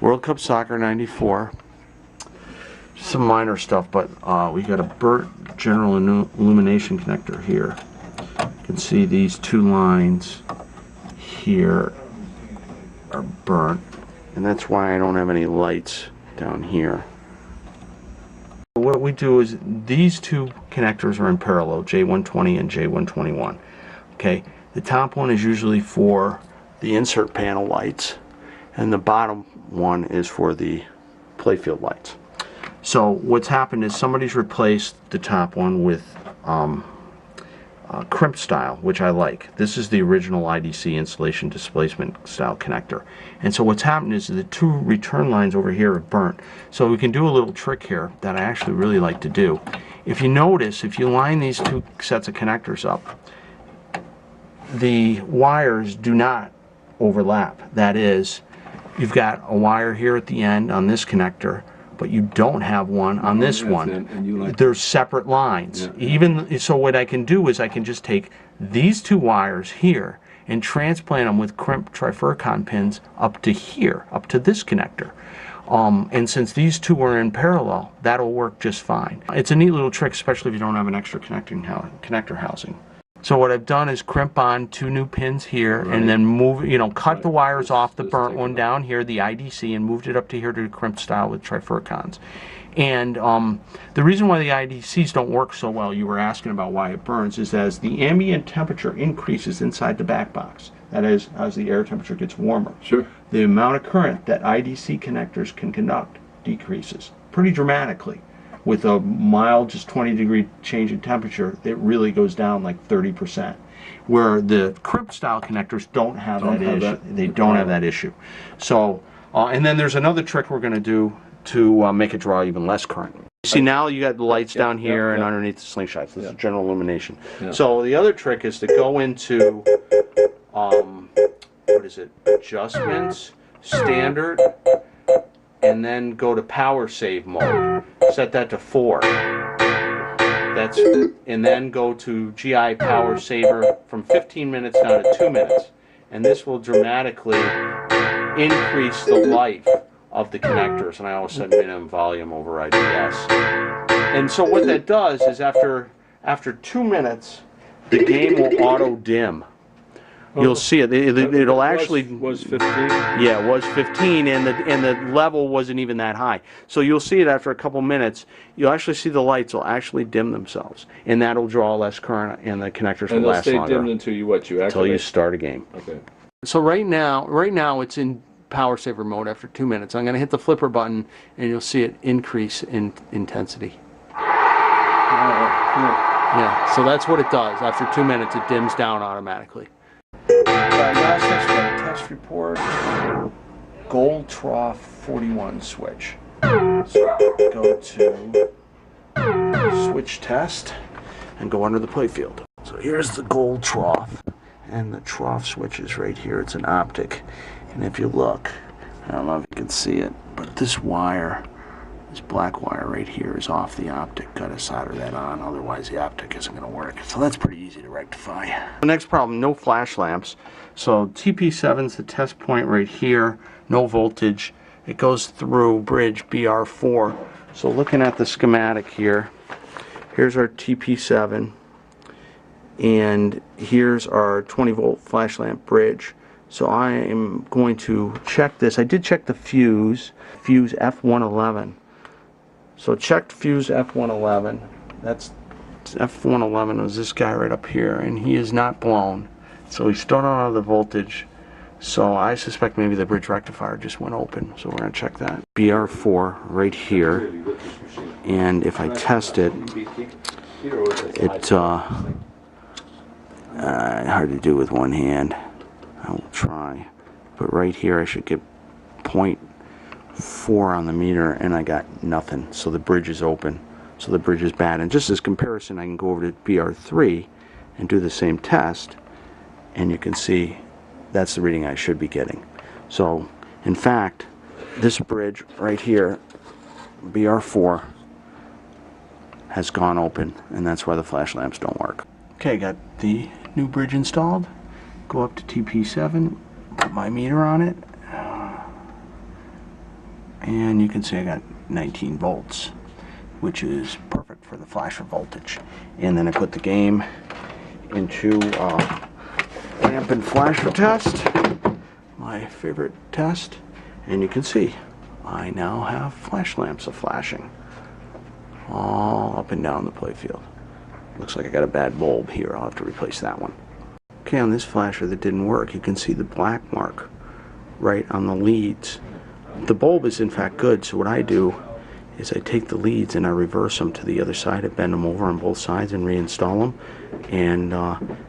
World Cup Soccer 94. Some minor stuff, but we got a burnt general illumination connector here. You can see these two lines here are burnt, and that's why I don't have any lights down here. What we do is these two connectors are in parallel, J120 and J121. Okay, the top one is usually for the insert panel lights, and the bottom one is for the playfield lights. So what's happened is somebody's replaced the top one with crimp style, which I like. This is the original IDC installation displacement style connector. And so what's happened is the two return lines over here are burnt. So we can do a little trick here that I actually really like to do. If you notice, if you line these two sets of connectors up, the wires do not overlap. That is, you've got a wire here at the end on this connector, but you don't have one on this one. There's separate lines. Yeah. Even so, what I can do is I can just take these two wires here and transplant them with crimp trifurcon pins up to here, up to this connector. And since these two are in parallel, that'll work just fine. It's a neat little trick, especially if you don't have an extra connector housing. So what I've done is crimp on two new pins here, and then move, cut the wires off the burnt one down here, the IDC, and moved it up to here to the crimp style with trifurcons. And the reason why the IDCs don't work so well, you were asking about why it burns, is as the ambient temperature increases inside the back box. That is, as the air temperature gets warmer. Sure. The amount of current that IDC connectors can conduct decreases pretty dramatically. With a mild, just 20-degree change in temperature, it really goes down like 30%. Where the crimp style connectors don't have that issue. They don't have that issue. So, and then there's another trick we're going to do to make it draw even less current. See, now you got the lights down here and underneath the slingshots. This is general illumination. So the other trick is to go into what is it? Adjustments, standard, and then go to power save mode. Set that to 4. And then go to GI power saver from 15 minutes down to 2 minutes. And this will dramatically increase the life of the connectors. And I always set minimum volume over IDS. And so what that does is after 2 minutes, the game will auto dim. You'll see it. It'll actually was 15. Yeah, it was 15, and the level wasn't even that high. So you'll see it after a couple minutes. You'll actually see the lights will actually dim themselves, and that'll draw less current, and the connectors will last longer. And they'll stay dimmed until you activate? Until you start a game. Okay. So right now it's in power saver mode after 2 minutes. I'm going to hit the flipper button, and you'll see it increase in intensity. Yeah. So that's what it does. After 2 minutes, it dims down automatically. Diagnostics, we got a test report, gold trough 41 switch. So go to switch test and go under the playfield. So here's the gold trough, and the trough switch is right here. It's an optic, and if you look, I don't know if you can see it, but this wire, this black wire right here is off the optic. Got to solder that on, otherwise the optic isn't going to work. So that's pretty easy to rectify. The next problem, no flash lamps. So TP7 is the test point right here, no voltage. It goes through bridge BR4. So looking at the schematic here, here's our TP7, and here's our 20-volt flash lamp bridge. So I am going to check this. I did check the fuse F111. So checked fuse F111. That's F111 was this guy right up here, and he is not blown. So he's still not out of the voltage. So I suspect maybe the bridge rectifier just went open. So we're going to check that. BR4 right here. And if I test it, it's hard to do with one hand. I will try. But right here I should get 0.4 on the meter, and I got nothing. So the bridge is open. So the bridge is bad. And just as comparison, I can go over to BR3 and do the same test, and you can see that's the reading I should be getting. So in fact, this bridge right here, BR4, has gone open, and that's why the flash lamps don't work. Okay, got the new bridge installed. Go up to TP7, put my meter on it, and you can see I got 19 volts, which is perfect for the flasher voltage. And then I put the game into lamp and flasher test, my favorite test, and you can see I now have flash lamps flashing all up and down the playfield. Looks like I got a bad bulb here. I'll have to replace that one. Okay, on this flasher that didn't work, you can see the black mark right on the leads. The bulb is in fact good, so what I do is I take the leads and I reverse them to the other side. I bend them over on both sides and reinstall them, and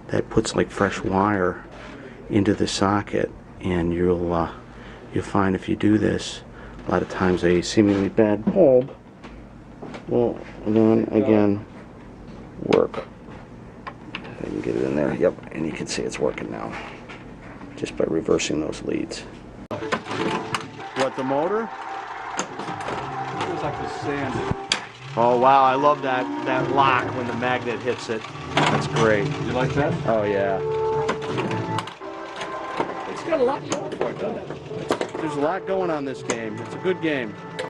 that puts like fresh wire into the socket. And you'll find if you do this, a lot of times a seemingly bad bulb will then again work. If I can get it in there, yep, and you can see it's working now just by reversing those leads. What, the motor? Feels like it's sanded. Oh wow, I love that lock when the magnet hits it. That's great. You like that? Oh yeah. It's got a lot going for it, doesn't it? There's a lot going on this game. It's a good game.